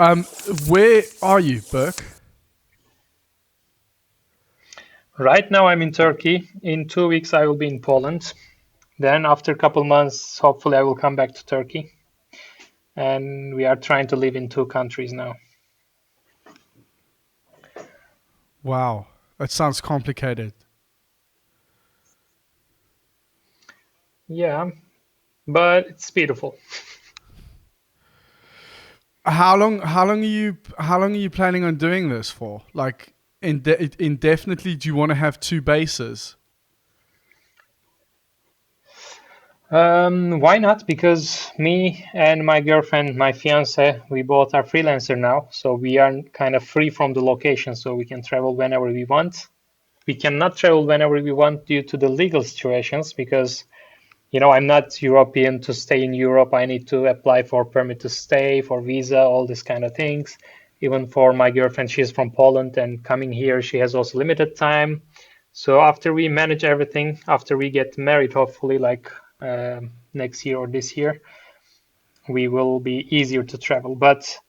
Um, where are you, Berk? Right now, I'm in Turkey. In 2 weeks, I will be in Poland. Then, after a couple months, hopefully, I will come back to Turkey. And we are trying to live in two countries now. Wow, that sounds complicated. Yeah, but it's beautiful. How long are you planning on doing this for? Like indefinitely? Do you want to have two bases? Why not? Because me and my girlfriend, my fiance, we both are freelancer now. So we are kind of free from the location, so we can travel whenever we want. We cannot travel whenever we want due to the legal situations because I'm not European to stay in Europe. I need to apply for permit to stay, for visa, all these kind of things. Even for my girlfriend, she's from Poland and coming here, she has also limited time. So after we manage everything, after we get married, hopefully like next year or this year, we will be easier to travel. But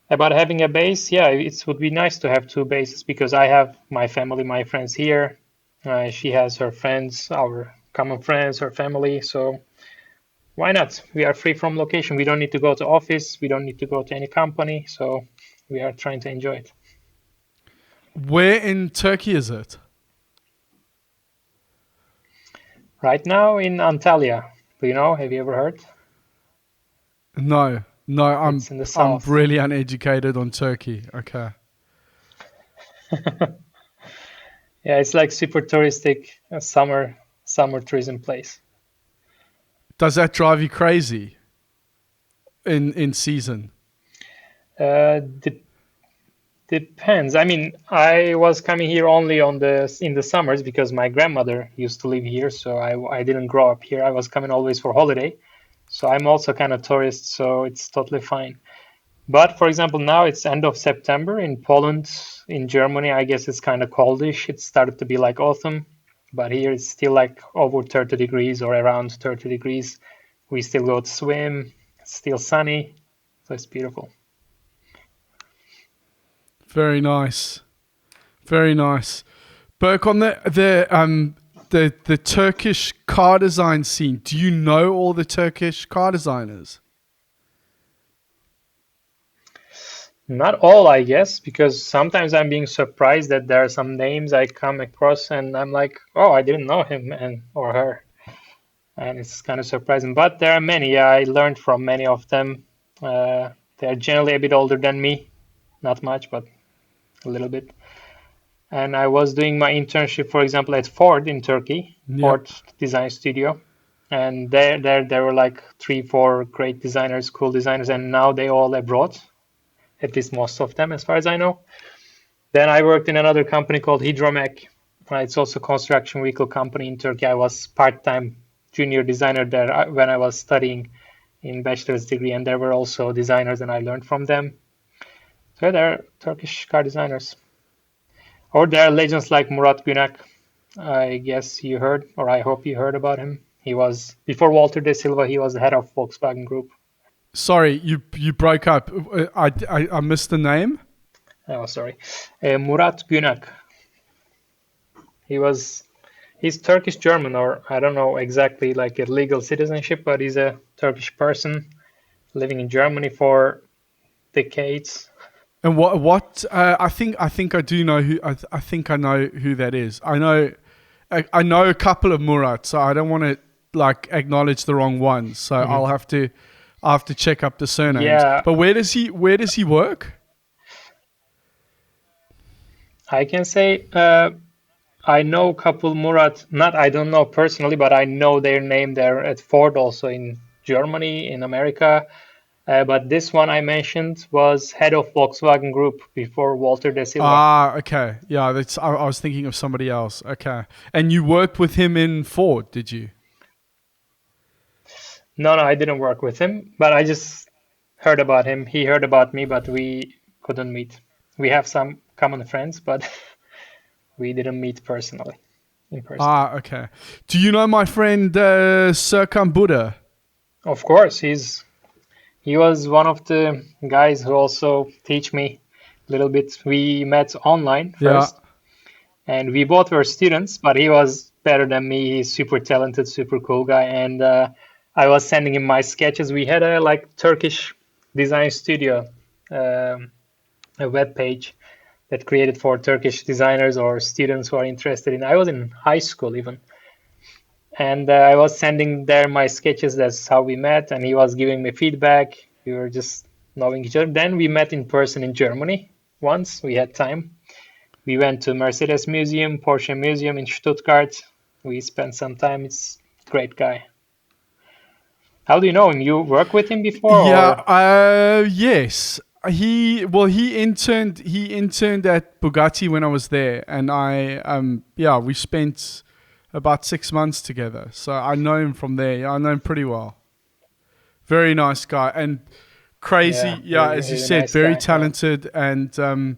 about having a base, yeah, it would be nice to have two bases because I have my family, my friends here. She has her friends, our common friends, her family. So why not? We are free from location. We don't need to go to office. We don't need to go to any company. So we are trying to enjoy it. Where in Turkey is it? Right now in Antalya. Do you know? Have you ever heard? No, no. I'm It's in the I'm south. really uneducated on Turkey. Okay. Yeah, it's like super touristic summer tourism place. Does that drive you crazy in season? De Depends. I mean, I was coming here only on the in the summers because my grandmother used to live here, so I didn't grow up here. I was coming always for holiday. So I'm also kind of tourist, so it's totally fine. But for example, now it's end of September in Poland, in Germany, I guess it's kind of coldish. It started to be like autumn, but here it's still like over 30 degrees or around 30 degrees. We still go to swim. It's still sunny, so it's beautiful. Very nice. Very nice. Berk, on the Turkish car design scene, do you know all the Turkish car designers? Not all, I guess, because sometimes I'm being surprised that there are some names I come across and I'm like, oh, I didn't know him and or her, and it's kind of surprising. But there are many. Yeah, I learned from many of them. They're generally a bit older than me, not much, but a little bit. And I was doing my internship, for example, at Ford in Turkey, Yeah. Ford Design Studio. And there were like three, four great designers, cool designers, and now they all abroad, at least most of them, as far as I know. Then I worked in another company called Hidromek. It's also a construction vehicle company in Turkey. I was part-time junior designer there when I was studying in bachelor's degree, and there were also designers, and I learned from them. So they're Turkish car designers. Or there are legends like Murat Günak. I guess you heard, or I hope you heard about him. He was before Walter de Silva. He was the head of Volkswagen Group. Sorry, you broke up. I missed the name. Oh, sorry, Murat Günak. He was he's Turkish German, or I don't know exactly like a legal citizenship, but he's a Turkish person living in Germany for decades. And what I think I do know who I think I know who that is. I know a couple of Murat, so I don't want to like acknowledge the wrong ones. So Mhm. I'll have to check up the surnames. Yeah, But where does he work? I can say I know a couple Murat. Not I don't know personally, but I know their name. They're at Ford, also in Germany, in America. But this one I mentioned was head of Volkswagen Group before Walter de Silva. Ah, okay. Yeah, I was thinking of somebody else. Okay. And you worked with him in Ford, did you? No, no, I didn't work with him, but I just heard about him. He heard about me, but we couldn't meet. We have some common friends, but we didn't meet personally, in person. Ah, okay. Do you know my friend Serkan Buddha? Of course, He was one of the guys who also teach me a little bit. We met online Yeah. first, and we both were students, but he was better than me. He's super talented, super cool guy, and I was sending him my sketches. We had a like Turkish design studio, a web page that created for Turkish designers or students who are interested in. I was in high school even, and I was sending there my sketches. That's how we met, and he was giving me feedback. We were just knowing each other. Then we met in person in Germany once. We had time. We went to Mercedes Museum, Porsche Museum in Stuttgart. We spent some time. It's a great guy. How do you know him? You worked with him before, Yeah, or yes. He interned at Bugatti when I was there, and we spent about 6 months together. So I know him from there. Yeah, I know him pretty well. Very nice guy and yeah, crazy. Yeah, as you he's a said, nice very guy. Yeah, talented and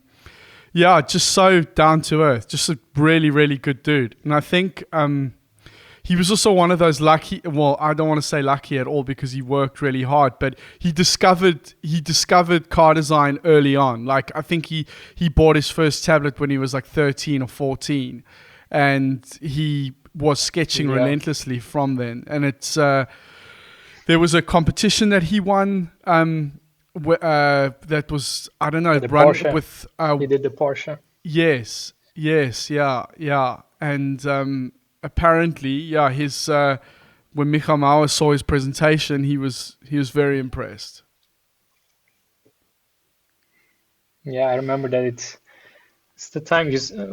yeah, just so down to earth. Just a really, really good dude. And I think he was also one of those lucky. Well, I don't want to say lucky at all because he worked really hard, but he discovered car design early on. Like I think he bought his first tablet when he was like 13 or 14, and he was sketching yeah, relentlessly from then. And there was a competition that he won. That was, I don't know, the run Porsche. with He did the Porsche. yes, yes, yeah, yeah, and apparently, yeah, his when Michal Mauer saw his presentation, he was very impressed. Yeah, I remember that. It's the time.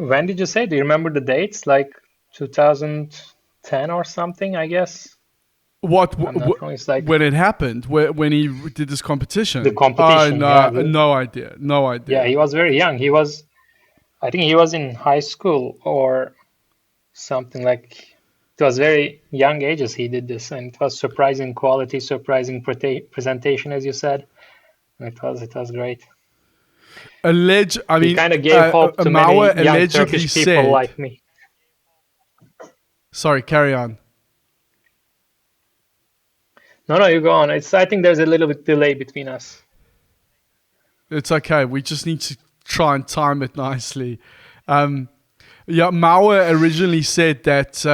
When did you say? Do you remember the dates? Like 2010 or something, I guess. What I'm not wrong. It's like when it happened? When he did this the competition? Oh competition. Yeah, no, no idea, no yeah. idea. He was very young. I think he was in high school or something like. It was very young ages he did this, and it was surprising quality, surprising presentation, as you said. And it was great. I He mean, kind of gave hope to many Mauer young allegedly Turkish people said. like me. Sorry, carry on. No, no, you go on. I think there's a little bit delay between us. It's okay. We just need to try and time it nicely. Um, Yeah, Mauer originally said that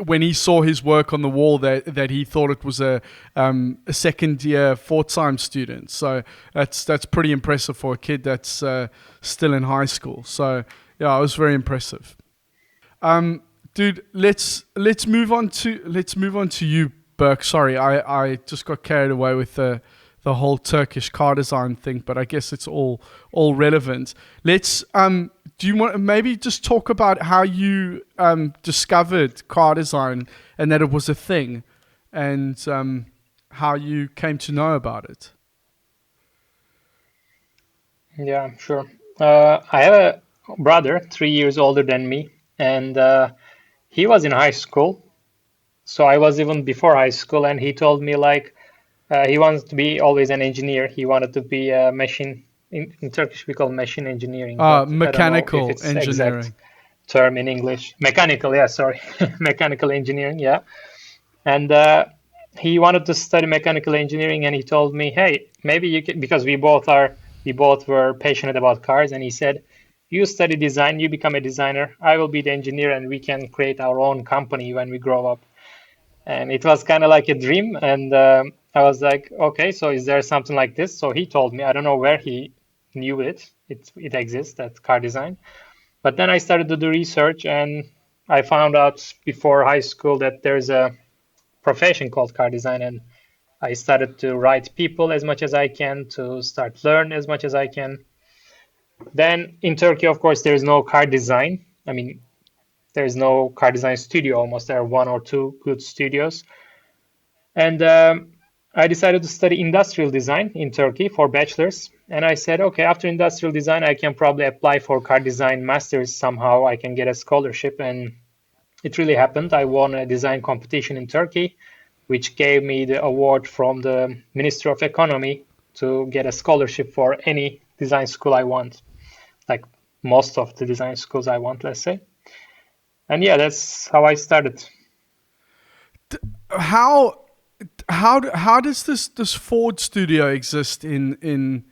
when he saw his work on the wall that he thought it was a second year Pforzheim student. So that's pretty impressive for a kid that's still in high school. So yeah, it was very impressive. Dude, let's move on to you, Berk. Sorry, I just got carried away with the whole Turkish car design thing, but I guess it's all relevant. Let's do you want to maybe just talk about how you discovered car design and that it was a thing, and how you came to know about it? Yeah, sure. I have a brother 3 years older than me, and he was in high school. So I was even before high school, and he told me like he wants to be always an engineer. He wanted to be a machine. In Turkish, we call machine engineering, but I don't know if Mechanical it's exact engineering. term in English. Mechanical, yeah, sorry, mechanical engineering, yeah. And he wanted to study mechanical engineering, and he told me, "Hey, maybe you can," because we both were passionate about cars, and he said, "You study design, you become a designer. I will be the engineer, and we can create our own company when we grow up." And it was kind of like a dream, and I was like, "Okay, so is there something like this?" So he told me, I don't know where he knew it. It exists, that car design. But then I started to do research, and I found out before high school that there's a profession called car design, and I started to write people as much as I can, to start learn as much as I can. Then in Turkey, of course, there's no car design. I mean, there's no car design studio almost. There are one or two good studios. And I decided to study industrial design in Turkey for bachelor's. And I said, okay, after industrial design, I can probably apply for car design masters somehow. I can get a scholarship. And it really happened. I won a design competition in Turkey, which gave me the award from the Ministry of Economy to get a scholarship for any design school I want, like most of the design schools I want, let's say. And yeah, that's how I started. How? how does this Ford studio exist in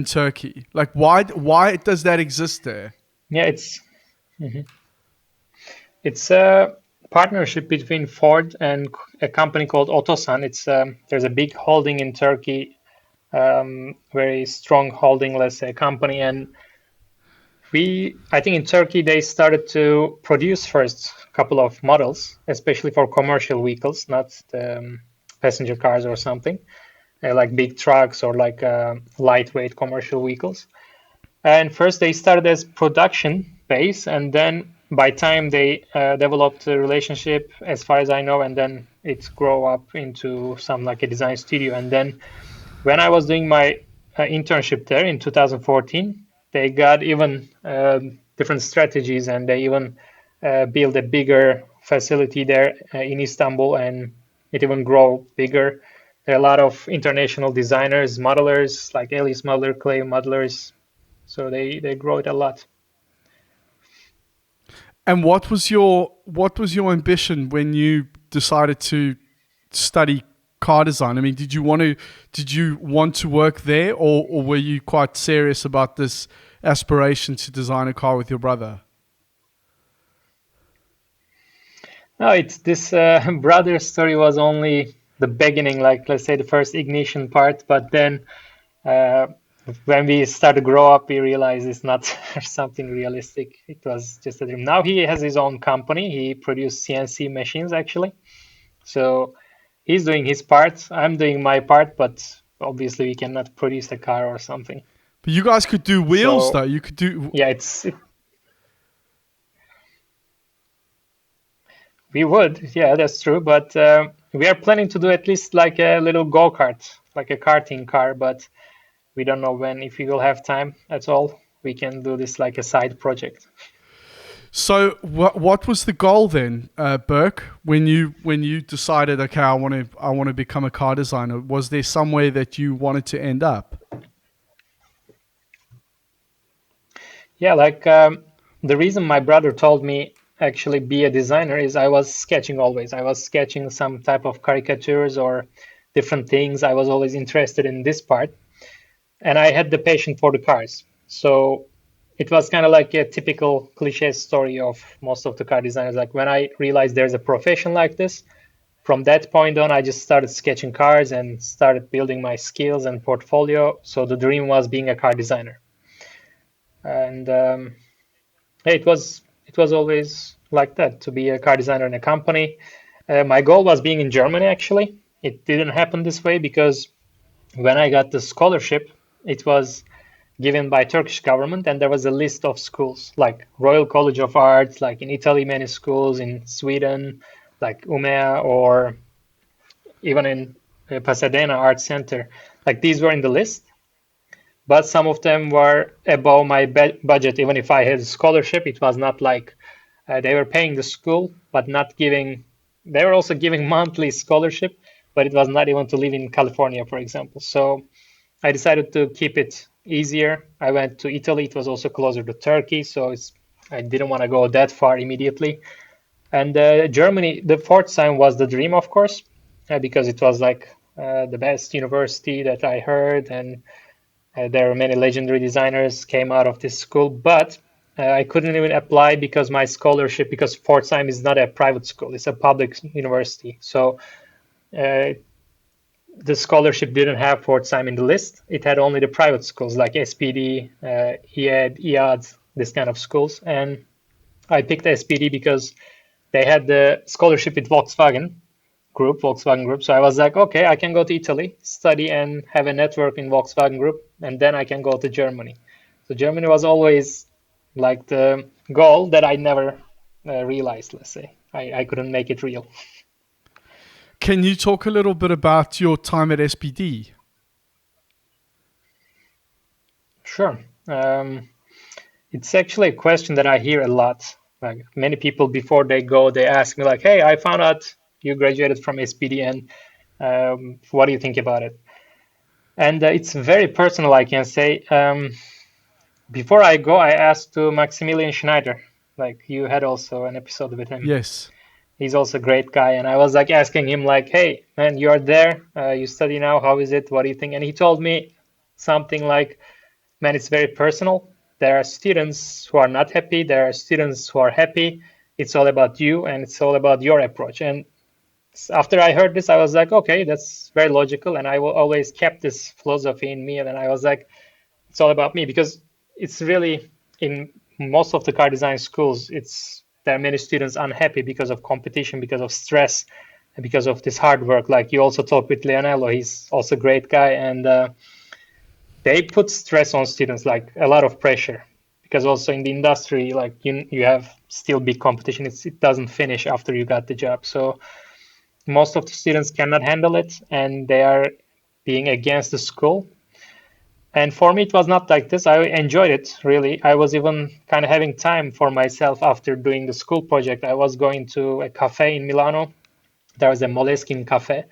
Turkey? Like, why does that exist there? Yeah, it's a partnership between Ford and a company called Otosan. It's there's a big holding in Turkey, very strong holding, let's say, company, and I think in Turkey they started to produce first a couple of models, especially for commercial vehicles, not the passenger cars or something, like big trucks or like lightweight commercial vehicles. And first they started as production base, and then by time they developed a relationship, as far as I know, and then it grew up into some like a design studio. And then when I was doing my internship there in 2014, they got even different strategies, and they even built a bigger facility there in Istanbul, and it even grow bigger. There are a lot of international designers, modelers like Alice Modeler, Clay modelers, so they grow it a lot. And what was your ambition when you decided to study car design? I mean, did you want to work there, or were you quite serious about this aspiration to design a car with your brother? No, it's this brother story was only the beginning, like let's say the first ignition part, but then uh, when we start to grow up, we realize it's not something realistic. It was just a dream. Now he has his own company. He produces CNC machines actually. So he's doing his part. I'm doing my part, but obviously we cannot produce a car or something. But you guys could do wheels, though. So You could do. yeah, we would. Yeah, that's true. But we are planning to do at least like a little go-kart, like a karting car, but we don't know when, if we will have time at all. We can do this like a side project. So what was the goal then, Berk? When you decided, okay, I want to become a car designer. Was there somewhere that you wanted to end up? Yeah, like the reason my brother told me actually be a designer is I was sketching always. I was sketching some type of caricatures or different things. I was always interested in this part, and I had the passion for the cars. So it was kind of like a typical cliche story of most of the car designers. Like when I realized there's a profession like this, from that point on, I just started sketching cars and started building my skills and portfolio. So the dream was being a car designer, and it was always like that to be a car designer in a company. My goal was being in Germany. Actually, it didn't happen this way because when I got the scholarship, it was given by Turkish government, and there was a list of schools like Royal College of Arts, like in Italy, many schools in Sweden, like UMEA, or even in Pasadena Art Center. Like these were in the list, but some of them were above my budget. Even if I had a scholarship, it was not like they were paying the school, but not giving. They were also giving monthly scholarship, but it was not even to live in California, for example. So I decided to keep it easier. I went to Italy. It was also closer to Turkey, so I didn't want to go that far immediately. And Germany, the fourth time was the dream, of course, because it was like the best university that I heard, and there are many legendary designers came out of this school. But I couldn't even apply because my scholarship, because Pforzheim is not a private school, it's a public university. So uh, the scholarship didn't have Pforzheim in the list. It had only the private schools like SPD, EAD, EAD, this kind of schools. And I picked SPD because they had the scholarship with Volkswagen Group. So I was like, okay, I can go to Italy, study, and have a network in Volkswagen Group, and then I can go to Germany. So Germany was always like the goal that I never realized, let's say. I couldn't make it real. Can you talk a little bit about your time at SPD? Sure. It's actually a question that I hear a lot. Like many people before they go, they ask me like, "Hey, I found out you graduated from SPD, and what do you think about it?" And it's very personal, I can say. Before I go, I asked to Maximilian Schneider, like you had also an episode with him. Yes. He's also a great guy. And I was like asking him like, hey, man, you are there. You study now. How is it? What do you think? And he told me something like, man, it's very personal. There are students who are not happy. There are students who are happy. It's all about you and it's all about your approach. And after I heard this, I was like, okay, that's very logical. And I always kept this philosophy in me. And I was like, it's all about me because it's really in most of the car design schools, there are many students unhappy because of competition, because of stress, and because of this hard work. Like you also talk with Leonello, he's also a great guy, and they put stress on students, like a lot of pressure. Because also in the industry, like you have still big competition. It doesn't finish after you got the job. So most of the students cannot handle it, and they are being against the school. And for me, it was not like this. I enjoyed it, really. I was even kind of having time for myself after doing the school project. I was going to a cafe in Milano. There was a Moleskine cafe.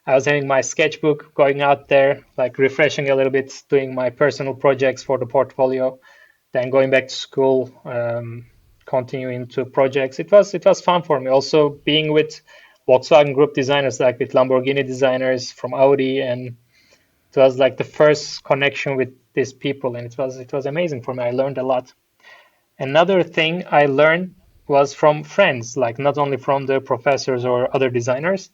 I was having my sketchbook, going out there, like refreshing a little bit, doing my personal projects for the portfolio, then going back to school, continuing to projects. It was fun for me. Also being with Volkswagen Group designers, like with Lamborghini designers from Audi, and it was like the first connection with these people, and it was amazing for me. I learned a lot. Another thing I learned was from friends, like not only from the professors or other designers.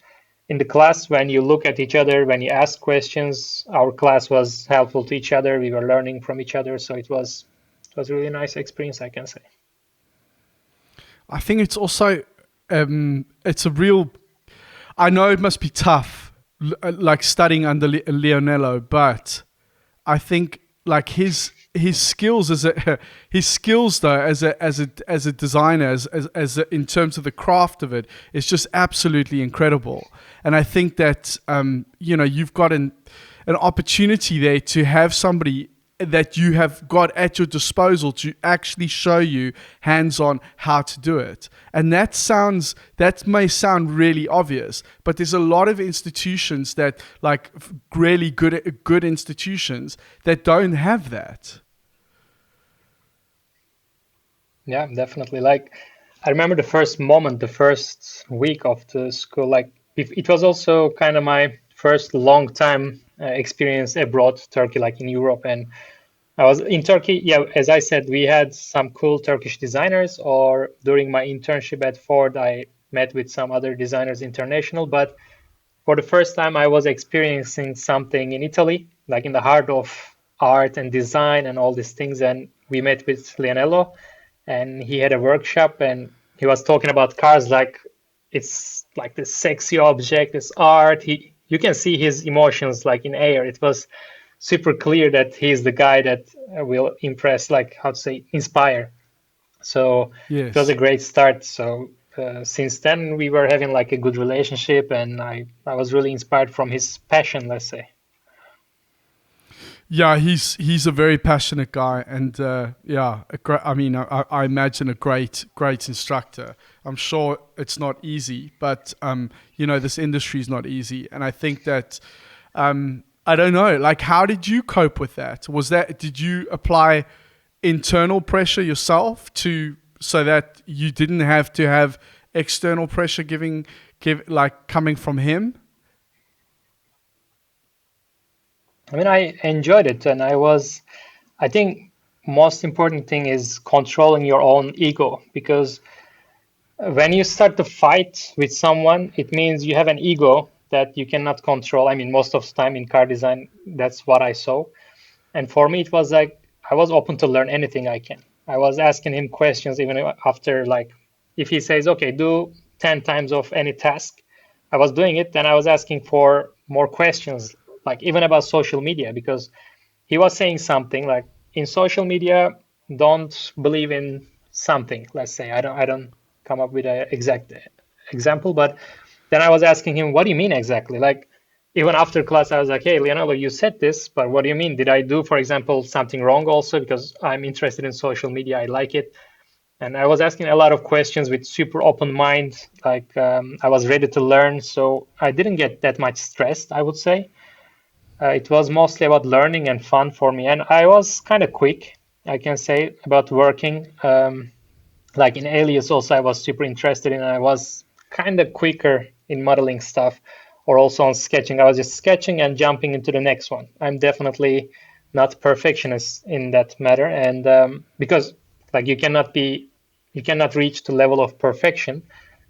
In the class, when you look at each other, when you ask questions, our class was helpful to each other. We were learning from each other, so it was a really nice experience, I can say. I think it's also it's a real. I know it must be tough, like studying under Leonello, but I think like his skills his skills though as a designer in terms of the craft of it is just absolutely incredible. And I think that you've got an opportunity there to have somebody that you have got at your disposal to actually show you hands-on how to do it. And that may sound really obvious, but there's a lot of institutions that like really good institutions that don't have that. Yeah, definitely. Like, I remember the first moment, the first week of the school. Like, it was also kind of my first long time experience abroad, Turkey, like in Europe. And I was in Turkey. Yeah, as I said, we had some cool Turkish designers, or during my internship at Ford, I met with some other designers international. But for the first time, I was experiencing something in Italy, like in the heart of art and design and all these things. And we met with Leonello, and he had a workshop, and he was talking about cars like it's like this sexy object, this art. You can see his emotions like in air. It was super clear that he's the guy that will impress, like how to say, inspire. So it was a Yes. great start. So since then we were having like a good relationship, and I was really inspired from his passion, let's say. Yeah, he's a very passionate guy, and yeah, I mean, I imagine a great instructor. I'm sure it's not easy, but this industry is not easy, and I think that I don't know, like, how did you cope with that? Did you apply internal pressure yourself so that you didn't have to have external pressure like coming from him? I mean, I enjoyed it, and I think most important thing is controlling your own ego, because when you start to fight with someone, it means you have an ego that you cannot control. I mean, most of the time in car design, that's what I saw. And for me, it was like I was open to learn anything I can. I was asking him questions even after, like, if he says, okay, do 10 times of any task, I was doing it. Then I was asking for more questions, like even about social media, because he was saying something like in social media, don't believe in something. Let's say I don't come up with an exact example, but then I was asking him, what do you mean exactly? Like even after class, I was like, hey, Leonardo, you said this, but what do you mean? Did I do, for example, something wrong also? Because I'm interested in social media, I like it. And I was asking a lot of questions with super open mind, like I was ready to learn. So I didn't get that much stressed, I would say. It was mostly about learning and fun for me. And I was kind of quick, I can say, about working. Like in Alias also, I was super interested in. I was kind of quicker in modeling stuff, or also on sketching. I was just sketching and jumping into the next one. I'm definitely not perfectionist in that matter, and because like you cannot reach the level of perfection,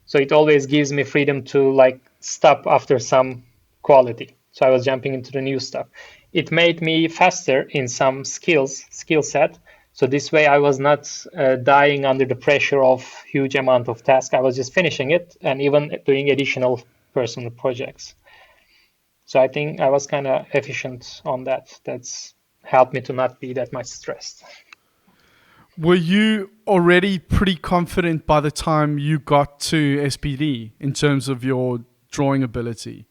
so it always gives me freedom to like stop after some quality. So I was jumping into the new stuff. It made me faster in some skill set. So this way I was not dying under the pressure of huge amount of tasks. I was just finishing it and even doing additional personal projects. So I think I was kind of efficient on that. That's helped me to not be that much stressed. Were you already pretty confident by the time you got to SPD in terms of your drawing ability?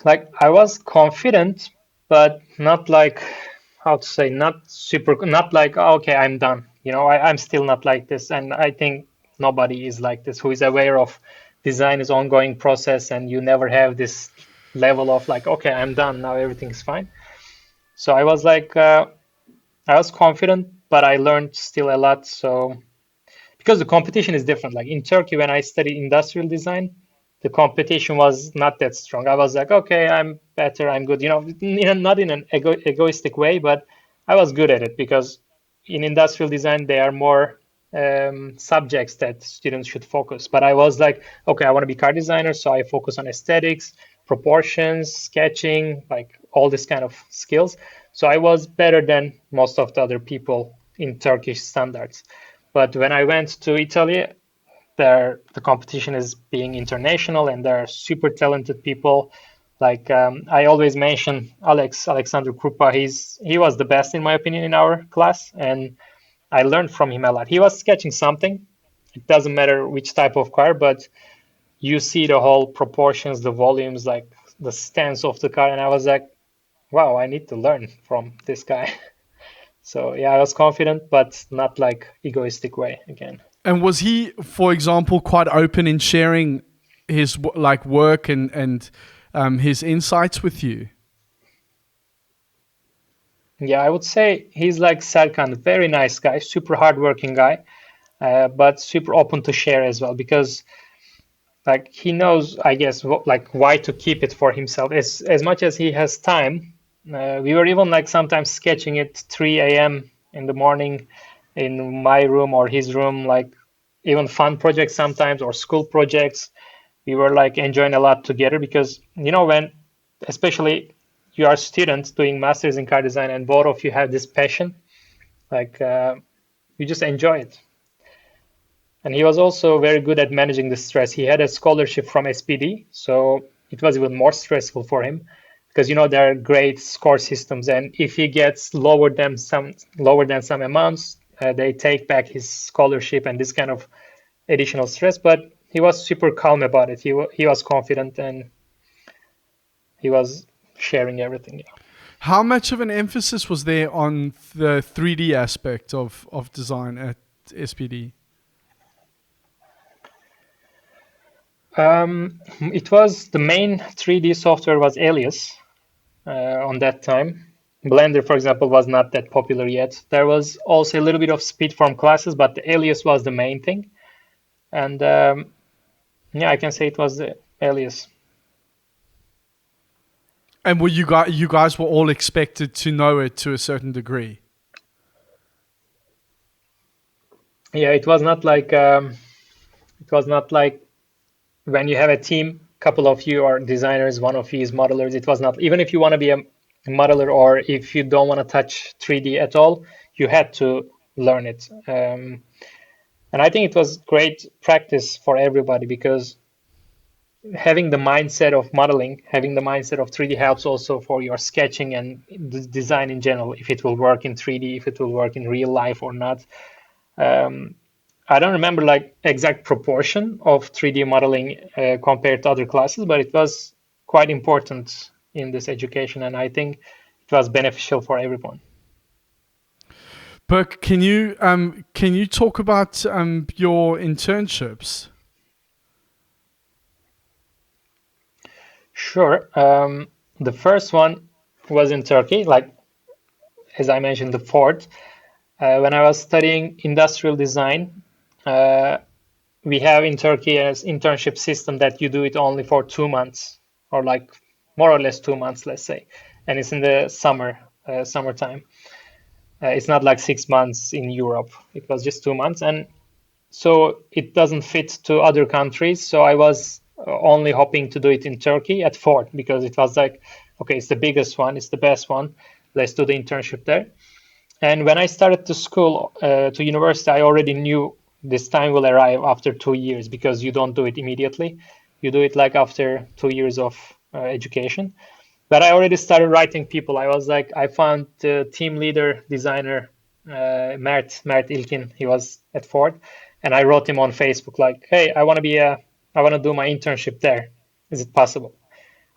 Like I was confident, but not like how to say, not super, not like okay, I'm done. I'm still not like this, and I think nobody is like this who is aware of design is ongoing process, and you never have this level of like okay, I'm done now, everything's fine. So I was like, I was confident, but I learned still a lot. So because the competition is different. Like in Turkey, when I studied industrial design, the competition was not that strong. I was like, okay, I'm better, I'm good. Not in an egoistic way, but I was good at it because in industrial design there are more subjects that students should focus. But I was like, okay, I want to be car designer, so I focus on aesthetics, proportions, sketching, like all this kind of skills. So I was better than most of the other people in Turkish standards. But when I went to Italy, there the competition is being international, and there are super talented people. Like I always mention Alexander Krupa. He was the best in my opinion in our class, and I learned from him a lot. He was sketching something. It doesn't matter which type of car, but you see the whole proportions, the volumes, like the stance of the car, and I was like, wow, I need to learn from this guy. So yeah, I was confident, but not like egoistic way again. And was he, for example, quite open in sharing his like work and his insights with you? Yeah, I would say he's like Serkan, very nice guy, super hardworking guy, but super open to share as well because like he knows, I guess, like why to keep it for himself. As much as he has time, we were even like sometimes sketching at 3 a.m. in the morning in my room or his room, like even fun projects sometimes or school projects. We were like enjoying a lot together because when especially you are students doing masters in car design and both of you have this passion, like you just enjoy it. And he was also very good at managing the stress. He had a scholarship from SPD, so it was even more stressful for him because there are great score systems, and if he gets lower than some amounts, they take back his scholarship and this kind of additional stress. But he was super calm about it. He was confident and he was sharing everything. Yeah. How much of an emphasis was there on the 3D aspect of design at SPD? It was the main 3D software was Alias on that time. Blender, for example, was not that popular yet. There was also a little bit of speedform classes, but the Alias was the main thing. And yeah, I can say it was the Alias. And were you guys were all expected to know it to a certain degree? Yeah, it was not like when you have a team, couple of you are designers, one of you is modelers. It was not, even if you want to be a modeler or if you don't want to touch 3D at all, you had to learn it. And I think it was great practice for everybody because having the mindset of modeling, having the mindset of 3D helps also for your sketching and design in general, if it will work in 3D, if it will work in real life or not. Um, I don't remember like exact proportion of 3D modeling compared to other classes, but it was quite important in this education, and I think it was beneficial for everyone. Berk, can you talk about your internships? Sure. The first one was in Turkey, like as I mentioned, the fourth. When I was studying industrial design, uh, we have in Turkey as internship system that you do it only for 2 months, or like more or less 2 months, let's say, and it's in the summertime. It's not like 6 months in Europe. It was just 2 months, and so it doesn't fit to other countries. So I was only hoping to do it in Turkey at Ford because it was like, okay, it's the biggest one, it's the best one. Let's do the internship there. And when I started to school, to university, I already knew this time will arrive after 2 years because you don't do it immediately. You do it like after 2 years of education. But I already started writing people. I was like, I found the team leader designer, Mert Ilkin. He was at Ford, and I wrote him on Facebook like, hey, I want to do my internship there. Is it possible?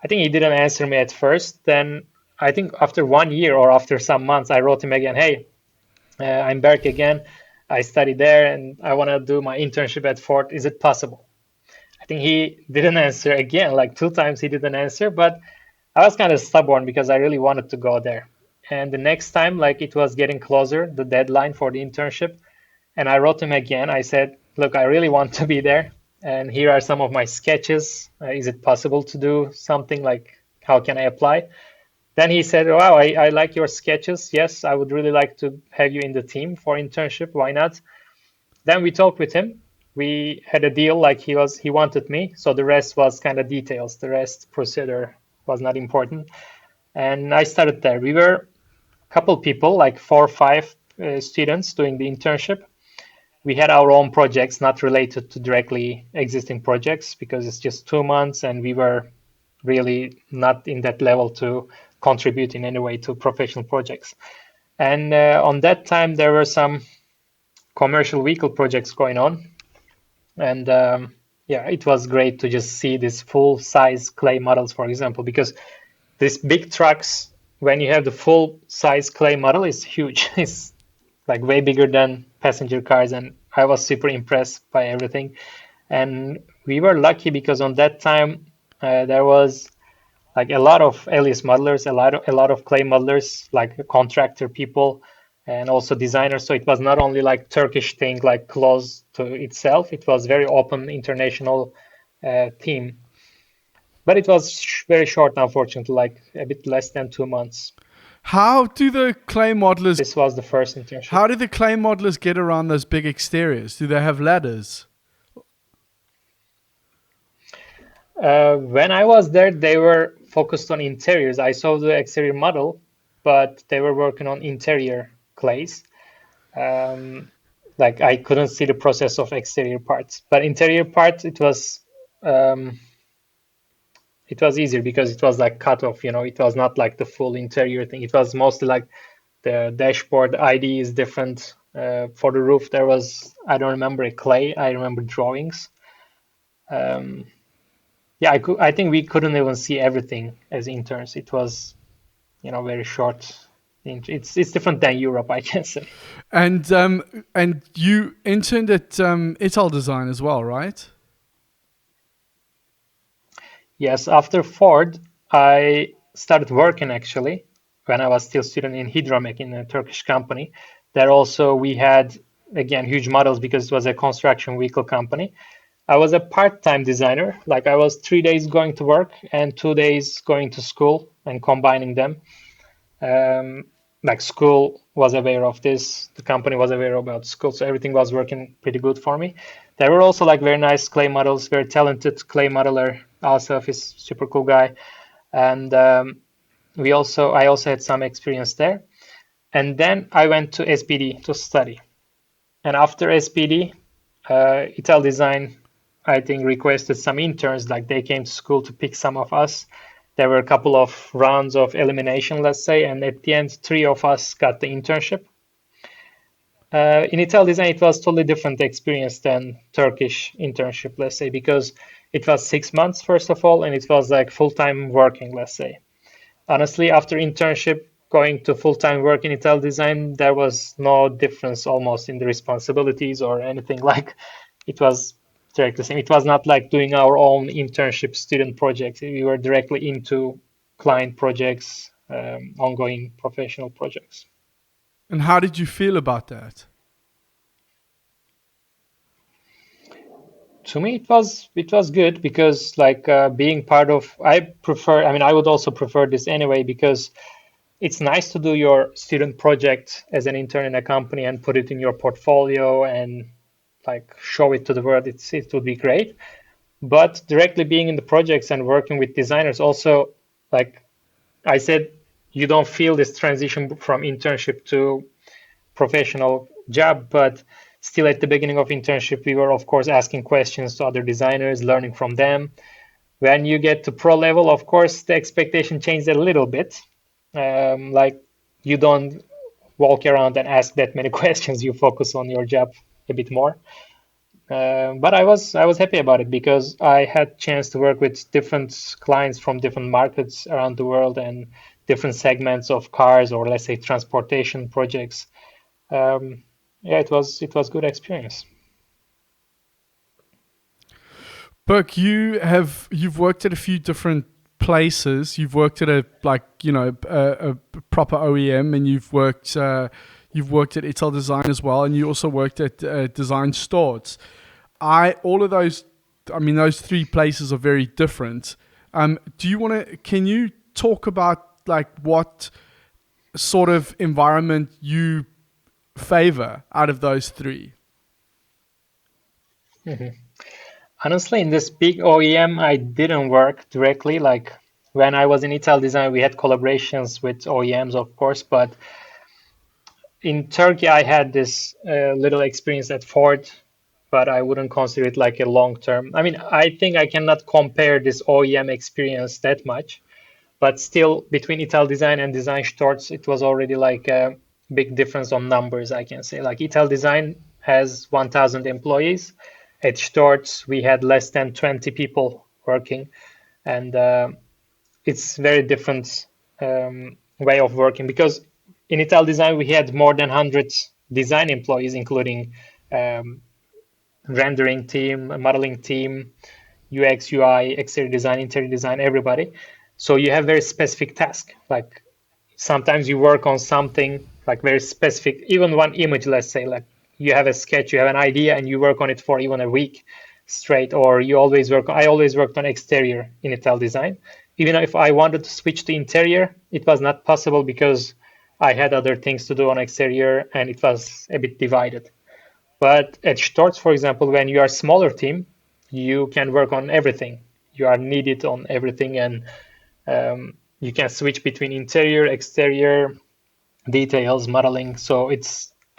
I think he didn't answer me at first. Then I think after 1 year or after some months, I wrote him again. Hey, I'm Berk again. I study there and I want to do my internship at Ford. Is it possible? I think he didn't answer again. Like 2 times he didn't answer, but I was kind of stubborn because I really wanted to go there. And the next time, like it was getting closer, the deadline for the internship, and I wrote him again. I said, look, I really want to be there. And here are some of my sketches. Is it possible to do something like how can I apply? Then he said, wow, I like your sketches. Yes, I would really like to have you in the team for internship. Why not? Then we talked with him. We had a deal like he wanted me. So the rest was kind of details. The rest procedure was not important. And I started there. We were a couple people, like 4 or 5 students doing the internship. We had our own projects, not related to directly existing projects, because it's just 2 months and we were really not in that level to contribute in any way to professional projects. And on that time, there were some commercial vehicle projects going on. And yeah, it was great to just see these full size clay models, for example, because these big trucks, when you have the full size clay model, is huge. It's like way bigger than passenger cars. And I was super impressed by everything. And we were lucky because on that time, there was like a lot of alias modelers, a lot of clay modelers, like contractor people and also designers. So it was not only like Turkish thing, like close to itself. It was very open international team. But it was very short, unfortunately, like a bit less than 2 months. How do the clay modelers This was the first internship. how do the clay modelers get around those big exteriors? Do they have ladders? When I was there, they were focused on interiors. I saw the exterior model, but they were working on interior clays. Um, like I couldn't see the process of exterior parts, but interior parts um, it was easier because it was like cut off. It was not like the full interior thing. It was mostly like the dashboard ID is different. For the roof, there was I don't remember a clay. I remember drawings. Um, yeah, I think we couldn't even see everything as interns. It was very short. It's different than Europe, I can say. And you interned at ItalDesign as well, right? Yes, after Ford, I started working actually when I was still student in Hidromek in a Turkish company. There also we had again huge models because it was a construction vehicle company. I was a part-time designer, like I was 3 days going to work and 2 days going to school and combining them. Um, like school was aware of this, the company was aware about school, so everything was working pretty good for me. There were also like very nice clay models, very talented clay modeler. Asaf is super cool guy, and I also had some experience there. And then I went to SPD to study. And after SPD, ItalDesign, I think, requested some interns, like they came to school to pick some of us. There were a couple of rounds of elimination, let's say, and at the end, 3 of us got the internship. In ItalDesign, it was totally different experience than Turkish internship, let's say, because it was 6 months, first of all, and it was like full-time working, let's say. Honestly, after internship, going to full-time work in ItalDesign, there was no difference almost in the responsibilities or anything like it was directly the same. It was not like doing our own internship student projects. We were directly into client projects, ongoing professional projects. And how did you feel about that? To me, it was good because like being part of. I prefer. I mean, I would also prefer this anyway because it's nice to do your student project as an intern in a company and put it in your portfolio and like show it to the world. It would be great. But directly being in the projects and working with designers also, like I said, you don't feel this transition from internship to professional job, but still at the beginning of internship, we were of course asking questions to other designers, learning from them. When you get to pro level, of course, the expectation changes a little bit. Like you don't walk around and ask that many questions. You focus on your job a bit more. But I was happy about it because I had chance to work with different clients from different markets around the world and different segments of cars or let's say transportation projects. Um, yeah, it was good experience. Berk, you've worked at a few different places. You've worked at a proper OEM, and you've worked at ItalDesign as well, and you also worked at Design Storz. All of those, I mean, those three places are very different. Do you want to? Can you talk about like what sort of environment you favor out of those three? Mhm. Honestly, in this big OEM, I didn't work directly. Like when I was in ItalDesign, we had collaborations with OEMs, of course, but in Turkey, I had this little experience at Ford, but I wouldn't consider it like a long term. I mean, I think I cannot compare this OEM experience that much, but still between ItalDesign and Design Storz, it was already like a big difference on numbers, I can say. Like ItalDesign has 1,000 employees. At Storz, we had less than 20 people working, and it's very different way of working because in ItalDesign we had more than 100 design employees, including um, rendering team, modeling team, UX, UI, exterior design, interior design, everybody. So you have very specific task. Like sometimes you work on something like very specific, even one image, let's say, like you have a sketch, you have an idea, and you work on it for even a week straight, or you always work. I always worked on exterior in ItalDesign. Even if I wanted to switch to interior, it was not possible because I had other things to do on exterior, and it was a bit divided. But at Storz, for example, when you are a smaller team, you can work on everything. You are needed on everything, and you can switch between interior, exterior, details, modeling. So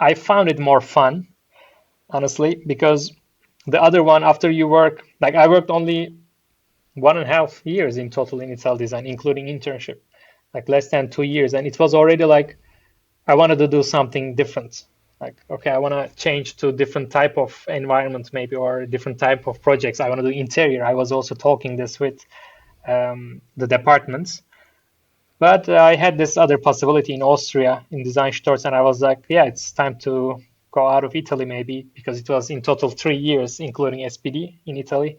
I found it more fun, honestly, because the other one, after you work, like I worked only 1.5 years in total in ItalDesign, including internship, like less than 2 years. And it was already like I wanted to do something different. Like, okay, I want to change to different type of environment maybe or different type of projects. I want to do interior. I was also talking this with the departments. But I had this other possibility in Austria in design stores, and I was like, yeah, it's time to go out of Italy maybe because it was in total 3 years, including SPD in Italy.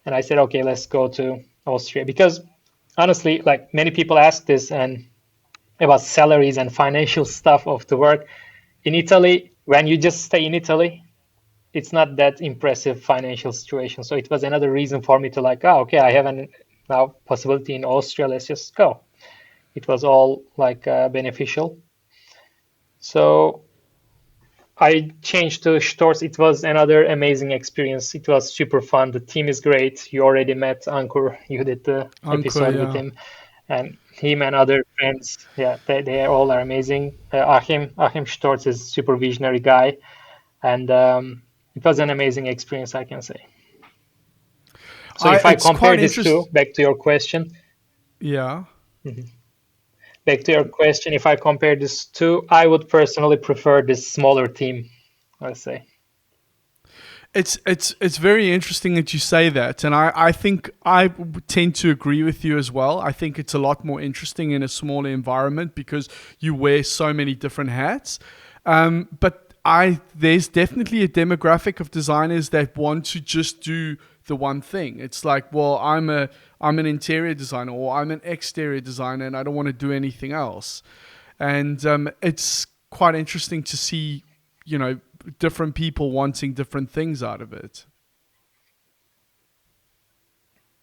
And I said, okay, let's go to Austria because honestly, like many people ask this and about salaries and financial stuff of the work in Italy. When you just stay in Italy, it's not that impressive financial situation. So it was another reason for me to like, oh, okay, I have an now possibility in Austria. Let's just go. It was all like beneficial. So I changed to Storz. It was another amazing experience. It was super fun. The team is great. You already met Ankur. You did the Ankur, episode with yeah. him, and him and other friends. Yeah, they all are amazing. Achim Storz is super visionary guy, and it was an amazing experience, I can say. So if I It's compare quite these two, interesting. Yeah. back to your question, if I compare these two, I would personally prefer this smaller team, let's say. It's very interesting that you say that, and I think I tend to agree with you as well. I think it's a lot more interesting in a smaller environment because you wear so many different hats. But there's definitely a demographic of designers that want to just do the one thing. It's like, well, I'm an interior designer or I'm an exterior designer, and I don't want to do anything else. And it's quite interesting to see, you know, different people wanting different things out of it.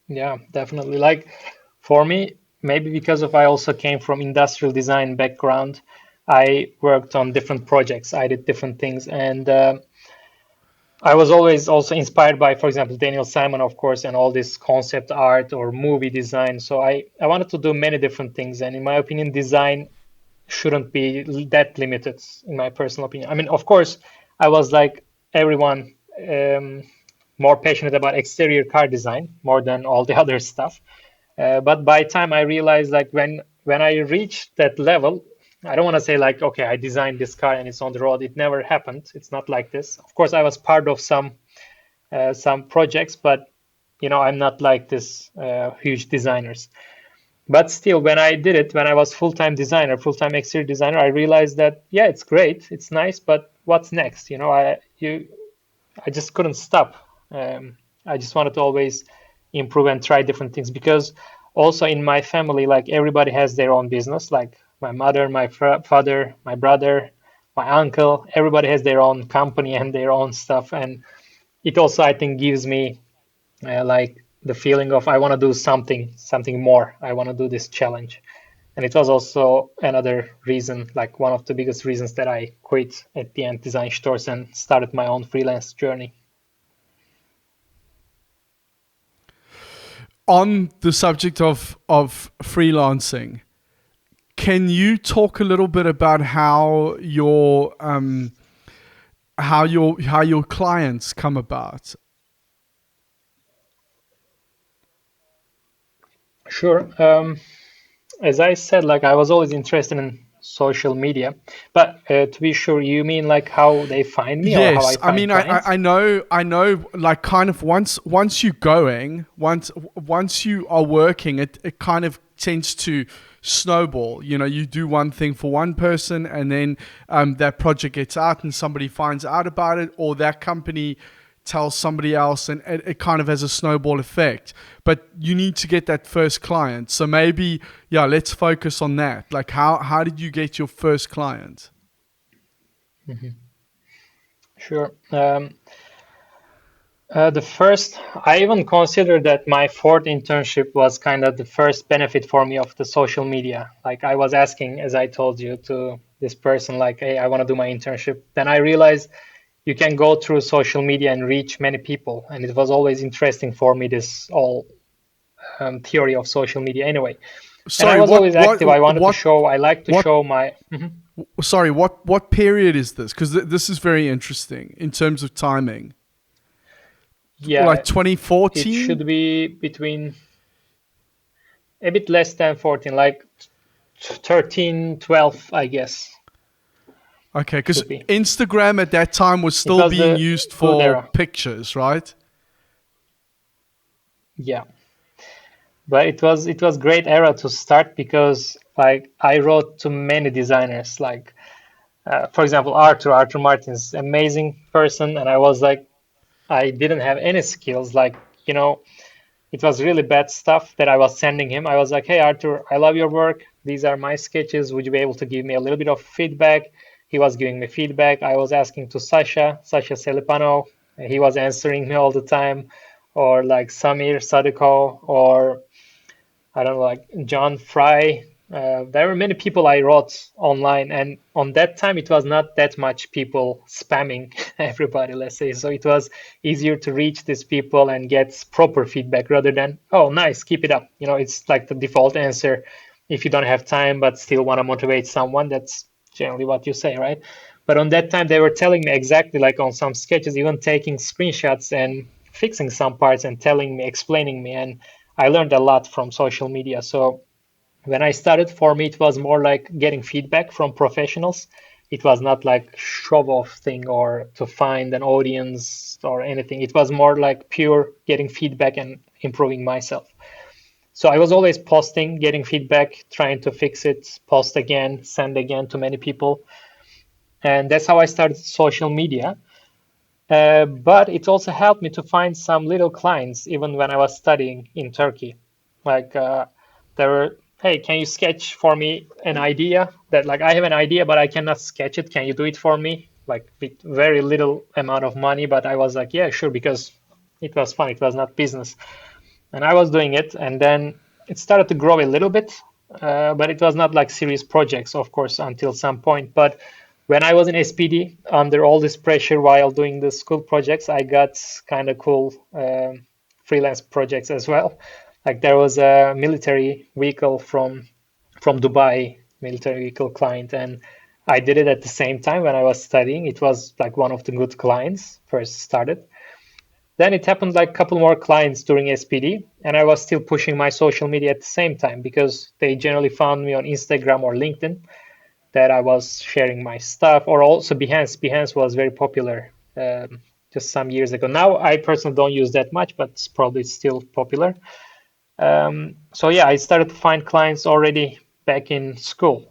Yeah, definitely. Like for me, maybe because of I also came from industrial design background, I worked on different projects. I did different things, and I was always also inspired by, for example, Daniel Simon, of course, and all this concept art or movie design. So I wanted to do many different things, and in my opinion, design shouldn't be that limited, in my personal opinion. I mean, of course, I was like everyone, more passionate about exterior car design more than all the other stuff. But by time I realized, like when I reached that level, I don't want to say like, okay, I designed this car and it's on the road. It never happened. It's not like this. Of course, I was part of some projects, but I'm not like this huge designers. But still, when I did it, when I was full-time designer, full-time exterior designer, I realized that yeah, it's great, it's nice, but what's next? I just couldn't stop. I just wanted to always improve and try different things because also in my family, like everybody has their own business. Like my mother, my father, my brother, my uncle, everybody has their own company and their own stuff. And it also, I think, gives me like the feeling of I want to do something more. I want to do this challenge. And it was also another reason, like one of the biggest reasons that I quit at the end Design Storz and started my own freelance journey. On the subject of freelancing, can you talk a little bit about how your clients come about? Sure. As I said, like I was always interested in social media, but to be sure, you mean like how they find me or how Yes, I I find mean, clients? I know, like, kind of once you're going, once you are working, it kind of tends to snowball. You know, you do one thing for one person, and then that project gets out, and somebody finds out about it, or that company tells somebody else, and it kind of has a snowball effect. But you need to get that first client. So maybe, yeah, let's focus on that. Like, how did you get your first client? Sure. The first, I even consider that my fourth internship was kind of the first benefit for me of the social media. Like I was asking, as I told you, to this person, like, hey, I want to do my internship. Then I realized you can go through social media and reach many people. And it was always interesting for me, this all theory of social media anyway. And I Sorry, was always active. I like to what show my, Mhm. sorry, what period is this? Because this is very interesting in terms of timing. Yeah, Like it 2014. should be between a bit less than 14, like 13, 12, I guess, Okay, because should be. Instagram at that time was It still was being the used good for era. pictures, right? Yeah. But it was great era to start because like I wrote to many designers, like for example Arthur Martin's amazing person, and I was like I didn't have any skills, like you know it was really bad stuff that I was sending him. I was like, hey Arthur, I love your work, these are my sketches, would you be able to give me a little bit of feedback? He was giving me feedback. I was asking to Sasha Selipano, he was answering me all the time, or like Samir Sadiko, or I don't know, like John Fry. There were many people I wrote online, and on that time it was not that much people spamming everybody, let's say. So it was easier to reach these people and get proper feedback rather than, oh, nice, keep it up. It's like the default answer if you don't have time but still want to motivate someone. That's generally what you say, right? But on that time, they were telling me exactly like on some sketches, even taking screenshots and fixing some parts and telling me, explaining me. And I learned a lot from social media. So when I started, for me, it was more like getting feedback from professionals. It was not like show off thing or to find an audience or anything. It was more like pure getting feedback and improving myself. So I was always posting, getting feedback, trying to fix it, post again, send again to many people. And that's how I started social media. But it also helped me to find some little clients, even when I was studying in Turkey. Like there were hey, can you sketch for me an idea that like I have an idea, but I cannot sketch it. Can you do it for me? Like with very little amount of money, but I was like, yeah, sure, because it was fun. It was not business. And I was doing it, and then it started to grow a little bit, but it was not like serious projects, of course, until some point. But when I was in SPD, under all this pressure while doing the school projects, I got kind of cool freelance projects as well. Like there was a military vehicle from Dubai, military vehicle client, and I did it at the same time when I was studying. It was like one of the good clients first started. Then it happened like a couple more clients during SPD, and I was still pushing my social media at the same time because they generally found me on Instagram or LinkedIn that I was sharing my stuff, or also Behance. Behance was very popular just some years ago. Now I personally don't use that much, but it's probably still popular. So yeah, I started to find clients already back in school.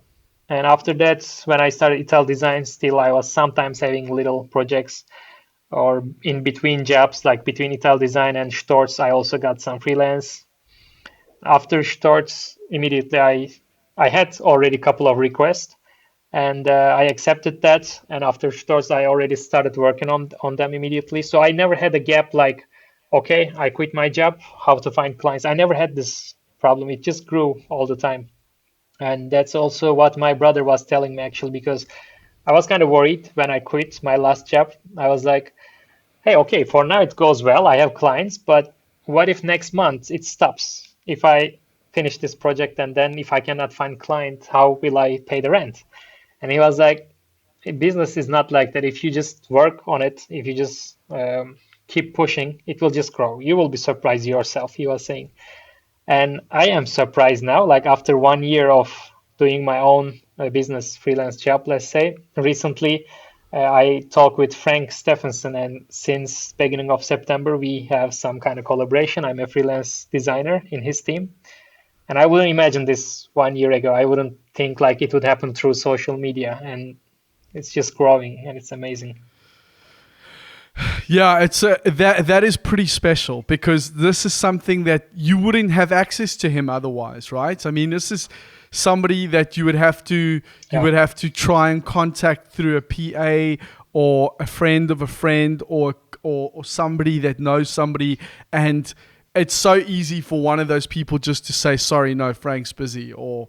And after that, when I started ItalDesign, still I was sometimes having little projects or in between jobs, like between ItalDesign and Storz, I also got some freelance. After Storz, immediately I had already a couple of requests, and I accepted that. And after Storz, I already started working on them immediately. So I never had a gap like, okay, I quit my job, how to find clients. I never had this problem. It just grew all the time. And that's also what my brother was telling me actually, because I was kind of worried when I quit my last job. I was like, hey, okay, for now it goes well. I have clients, but what if next month it stops? If I finish this project and then if I cannot find client, how will I pay the rent? And he was like, business is not like that. If you just work on it, if you just keep pushing, it will just grow. You will be surprised yourself, he was saying. And I am surprised now, like after 1 year of doing my own business freelance job, let's say, recently I talked with Frank Stephenson, and since beginning of September, we have some kind of collaboration. I'm a freelance designer in his team. And I wouldn't imagine this 1 year ago. I wouldn't think like it would happen through social media, and it's just growing and it's amazing. Yeah, it's that is pretty special because this is something that you wouldn't have access to him otherwise, right? I mean, this is somebody that you would have to try and contact through a PA or a friend of a friend or somebody that knows somebody, and it's so easy for one of those people just to say, sorry, no, Frank's busy, or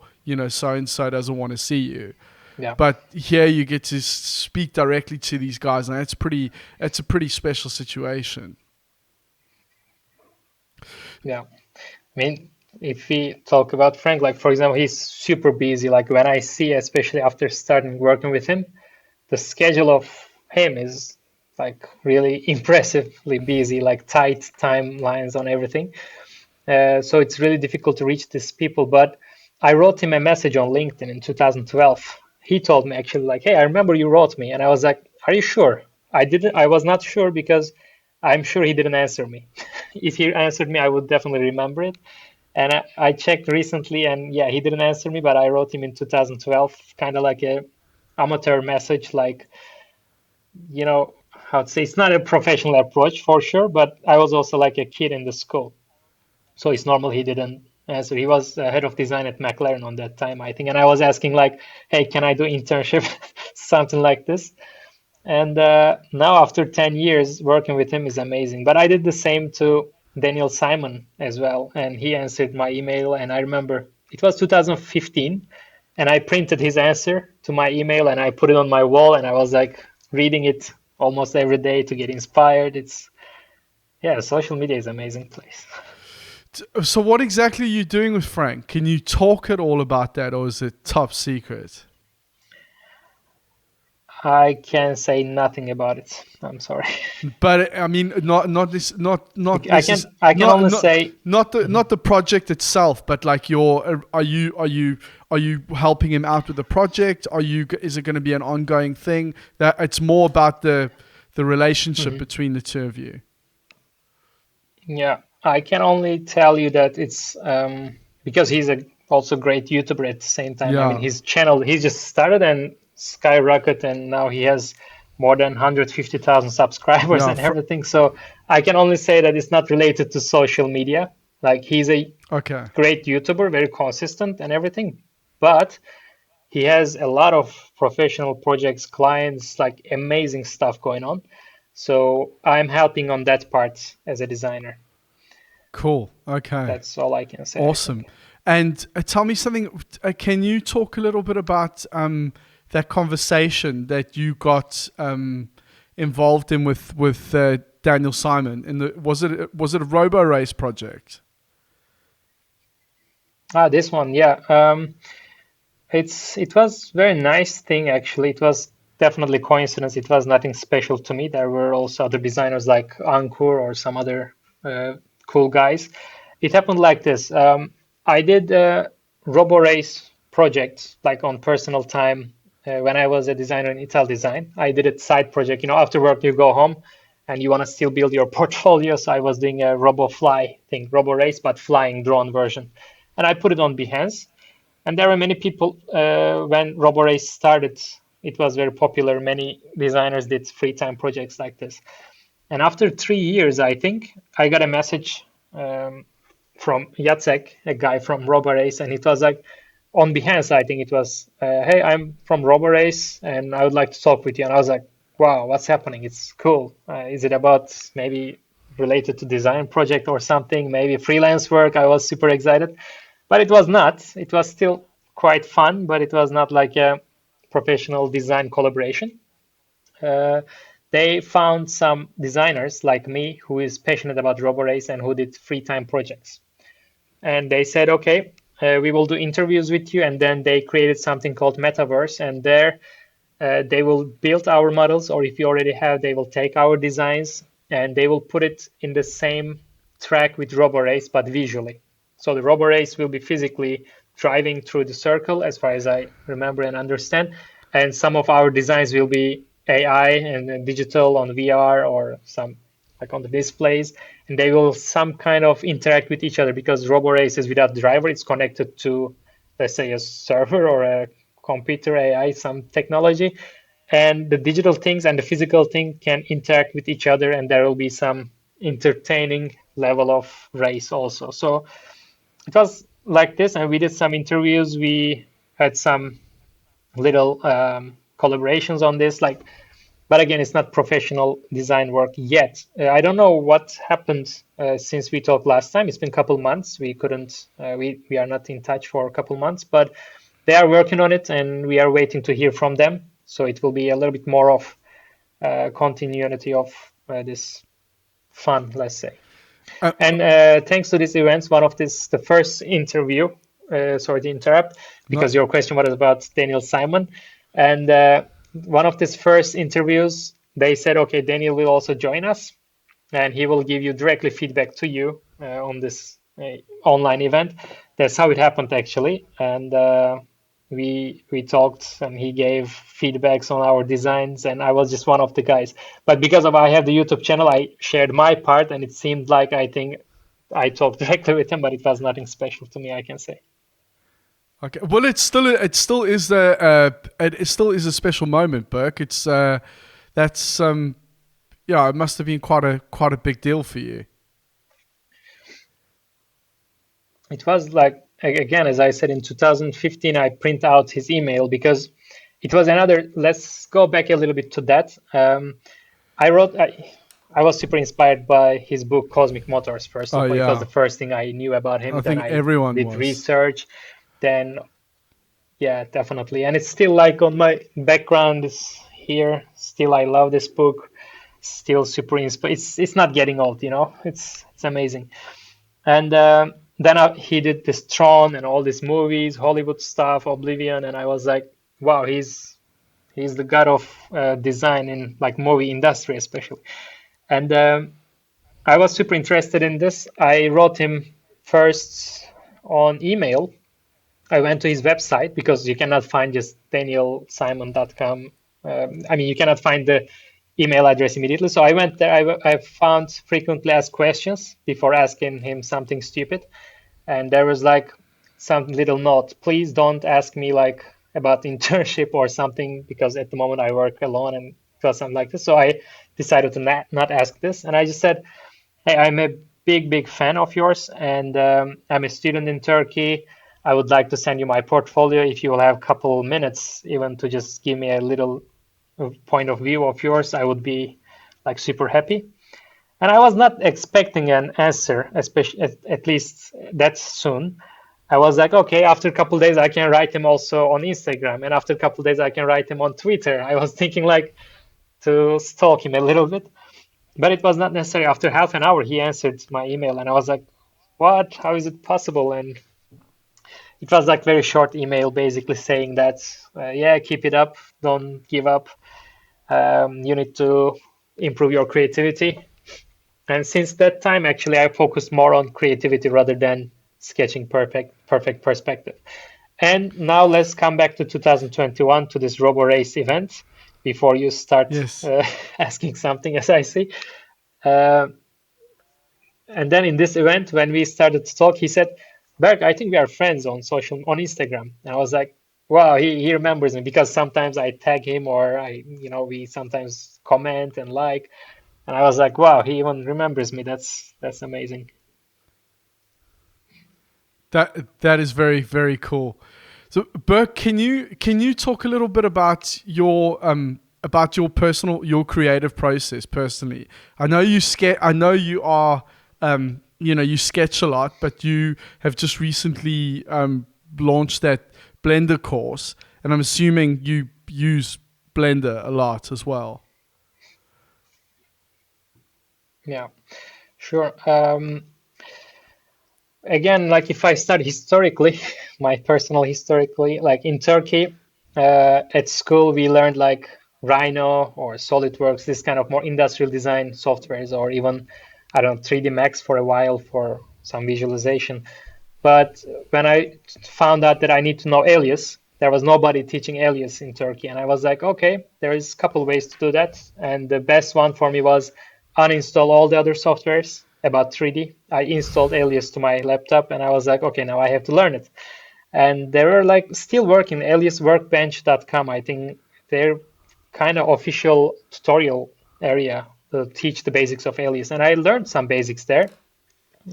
so and so doesn't want to see you. Yeah. But here you get to speak directly to these guys, and it's a pretty special situation. Yeah. I mean, if we talk about Frank, like for example, he's super busy. Like when I see, especially after starting working with him, the schedule of him is like really impressively busy, like tight timelines on everything. So it's really difficult to reach these people. But I wrote him a message on LinkedIn in 2012. He told me actually like, hey, I remember you wrote me. And I was like, are you sure? I was not sure because I'm sure he didn't answer me. If he answered me, I would definitely remember it. And I checked recently, and yeah, he didn't answer me, but I wrote him in 2012, kind of like a amateur message, like, how to say, it's not a professional approach for sure, but I was also like a kid in the school. So it's normal he didn't answer. He was head of design at McLaren on that time, I think. And I was asking like, hey, can I do internship? Something like this. And now after 10 years working with him is amazing. But I did the same to Daniel Simon as well. And he answered my email. And I remember it was 2015. And I printed his answer to my email and I put it on my wall. And I was like reading it almost every day to get inspired. Yeah, social media is an amazing place. So what exactly are you doing with Frank? Can you talk at all about that, or is it top secret? I can say nothing about it. I'm sorry. But I mean, not this, not I can I can only say not the project itself, but like are you helping him out with the project? Is it going to be an ongoing thing? That it's more about the relationship between the two of you. Yeah, I can only tell you that it's because he's also great YouTuber at the same time. Yeah. I mean, his channel, he just started and skyrocketed, and now he has more than 150,000 subscribers and everything. So I can only say that it's not related to social media. Like he's a Okay. great YouTuber, very consistent and everything, but he has a lot of professional projects, clients, like amazing stuff going on. So I'm helping on that part as a designer. Cool. Okay. That's all I can say, I think. Awesome. And tell me something. Can you talk a little bit about that conversation that you got involved in with Daniel Simon? Was it a robo race project? This one, yeah. It was very nice thing actually. It was definitely coincidence. It was nothing special to me. There were also other designers like Ankur or some other cool guys. It happened like this. I did a robo race project like on personal time when I was a designer in ItalDesign. I did a side project. After work you go home and you want to still build your portfolio. So I was doing a robo fly thing, robo race, but flying drone version, and I put it on Behance. And there were many people when RoboRace started. It was very popular. Many designers did free time projects like this. And after 3 years, I think I got a message from Jacek, a guy from RoboRace, and it was like on Behance. I think it was, "Hey, I'm from RoboRace, and I would like to talk with you." And I was like, "Wow, what's happening? It's cool. Is it about maybe related to design project or something? Maybe freelance work?" I was super excited. But it was not. It was still quite fun, but it was not like a professional design collaboration. Uh, they found some designers like me who is passionate about RoboRace and who did free time projects. And they said, okay, we will do interviews with you. And then they created something called Metaverse. And there they will build our models, or if you already have, they will take our designs and they will put it in the same track with RoboRace, but visually. So the RoboRace will be physically driving through the circle, as far as I remember and understand. And some of our designs will be AI and digital on VR or some like on the displays, and they will some kind of interact with each other because RoboRace is without driver. It's connected to, let's say, a server or a computer AI, some technology, and the digital things and the physical thing can interact with each other, and there will be some entertaining level of race also. So it was like this, and we did some interviews. We had some little collaborations on this, like, but again, it's not professional design work yet. I don't know what happened since we talked last time. It's been a couple months. We couldn't, we are not in touch for a couple months, but they are working on it, and we are waiting to hear from them. So it will be a little bit more of continuity of this fun, let's say. Uh, And thanks to these events, the first interview, sorry to interrupt, no, because your question was about Daniel Simon. And one of these first interviews, they said, okay, Daniel will also join us and he will give you directly feedback to you on this online event. That's how it happened, actually. And we talked and he gave feedbacks on our designs, and I was just one of the guys. But because of I have the YouTube channel, I shared my part, and it seemed like I think I talked directly with him, but it was nothing special to me, I can say. okay. Well, it still is a special moment, Berk. That's yeah. It must have been quite a big deal for you. It was like, again, as I said, in 2015, I print out his email because it was another. Let's go back a little bit to that. I wrote, I was super inspired by his book, Cosmic Motors, first Oh of all. It was yeah, the first thing I knew about him. I Then think I everyone did was. research. Then, yeah, definitely. And it's still like on my background is here. Still, I love this book. Still super inspired. It's not getting old, It's amazing. And then he did this Tron and all these movies, Hollywood stuff, Oblivion, and I was like, wow, he's the god of design in like movie industry especially. And I was super interested in this. I wrote him first on email. I went to his website because you cannot find just danielsimon.com. I mean, you cannot find the email address immediately. So I went there. I found frequently asked questions before asking him something stupid. And there was like some little note, please don't ask me like about internship or something, because at the moment I work alone and it was something like this. So I decided to not ask this. And I just said, hey, I'm a big fan of yours, and I'm a student in Turkey. I would like to send you my portfolio if you will have a couple minutes, even to just give me a little point of view of yours. I would be like super happy. And I was not expecting an answer, especially at least that soon. I was like, okay, after a couple days, I can write him also on Instagram, and after a couple days, I can write him on Twitter. I was thinking like to stalk him a little bit, but it was not necessary. After half an hour, he answered my email, and I was like, what? How is it possible? And it was like very short email, basically saying that, yeah, keep it up, don't give up. You need to improve your creativity. And since that time, actually, I focused more on creativity rather than sketching perfect perspective. And now let's come back to 2021 to this Robo Race event before you start Yes. asking something, as I see. Uh, and then in this event, when we started to talk, he said, Berk, I think we are friends on Instagram. And I was like, wow, he remembers me because sometimes I tag him or we sometimes comment and like. And I was like, wow, he even remembers me. That's amazing. That is very, very cool. So, Burke, can you talk a little bit about your creative process personally? I know you I know you are you sketch a lot, but you have just recently launched that Blender course, and I'm assuming you use Blender a lot as well. Yeah, sure. Again, like if I start historically, my personal historically, like in Turkey, at school we learned like Rhino or SolidWorks, this kind of more industrial design softwares, or even I don't know 3D Max for a while for some visualization. But when I found out that I need to know Alias, there was nobody teaching Alias in Turkey, and I was like, okay, there is a couple ways to do that, and the best one for me was uninstall all the other softwares about 3D. I installed Alias to my laptop, and I was like, okay, now I have to learn it. And they were like still working, aliasworkbench.com. I think they're kind of official tutorial area to teach the basics of Alias, and I learned some basics there.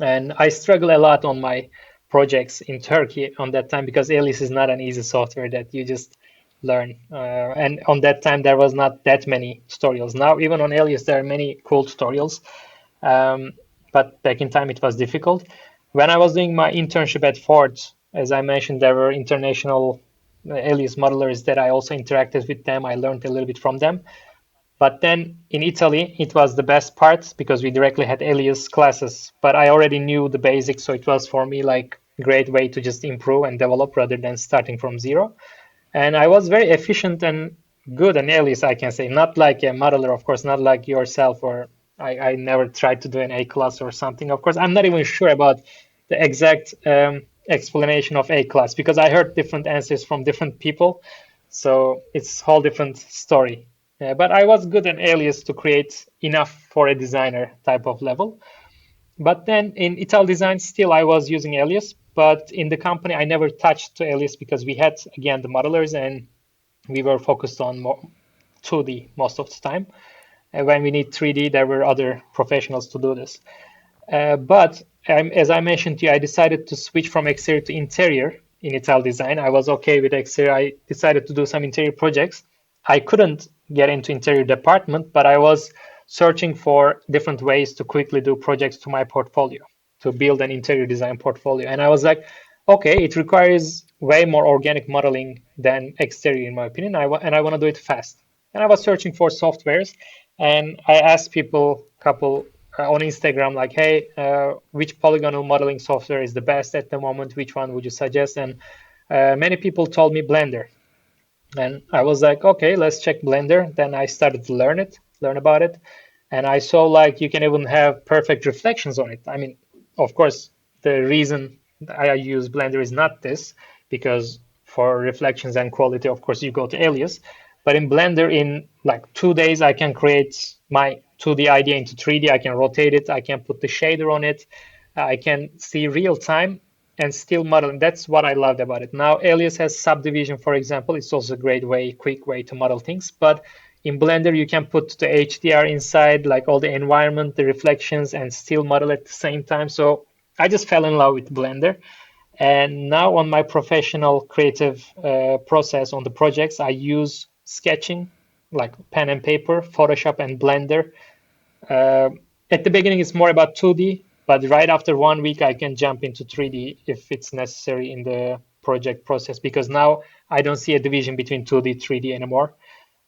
And I struggle a lot on my projects in Turkey on that time because Alias is not an easy software that you just learn. And on that time, there was not that many tutorials. Now, even on Alias, there are many cool tutorials. Um, but back in time, it was difficult. When I was doing my internship at Ford, as I mentioned, there were international Alias modelers that I also interacted with them. I learned a little bit from them. But then in Italy, it was the best part because we directly had Alias classes. But I already knew the basics, so it was for me like a great way to just improve and develop rather than starting from zero. And I was very efficient and good in Alias, I can say. Not like a modeler, of course, not like yourself, or I never tried to do an A class or something. Of course, I'm not even sure about the exact explanation of A class because I heard different answers from different people. So it's a whole different story. But I was good in Alias to create enough for a designer type of level. But then in ItalDesign, still I was using Alias. But in the company, I never touched to Alias because we had, again, the modelers and we were focused on more 2D most of the time. And when we need 3D, there were other professionals to do this. But as I mentioned to you, I decided to switch from exterior to interior in ItalDesign. I was okay with exterior. I decided to do some interior projects. I couldn't get into interior department, but I was searching for different ways to quickly do projects to my portfolio, to build an interior design portfolio. And I was like, okay, it requires way more organic modeling than exterior, in my opinion. And I want to do it fast. And I was searching for softwares, and I asked people, couple on Instagram, like, hey, which polygonal modeling software is the best at the moment? Which one would you suggest? And many people told me Blender. And I was like, okay, let's check Blender. Then I started to learn about it. And I saw like you can even have perfect reflections on it. I mean, of course, the reason I use Blender is not this, because for reflections and quality, of course, you go to Alias. But in Blender, in like 2 days, I can create my 2D idea into 3D. I can rotate it. I can put the shader on it. I can see real time and still modeling. That's what I loved about it. Now, Alias has subdivision, for example. It's also a great way, quick way to model things. But In Blender, you can put the HDR inside, like all the environment, the reflections, and still model at the same time. So I just fell in love with Blender. And now on my professional creative process on the projects, I use sketching, like pen and paper, Photoshop and Blender. Uh, at the beginning, it's more about 2D, but right after 1 week, I can jump into 3D if it's necessary in the project process, because now I don't see a division between 2D, 3D anymore.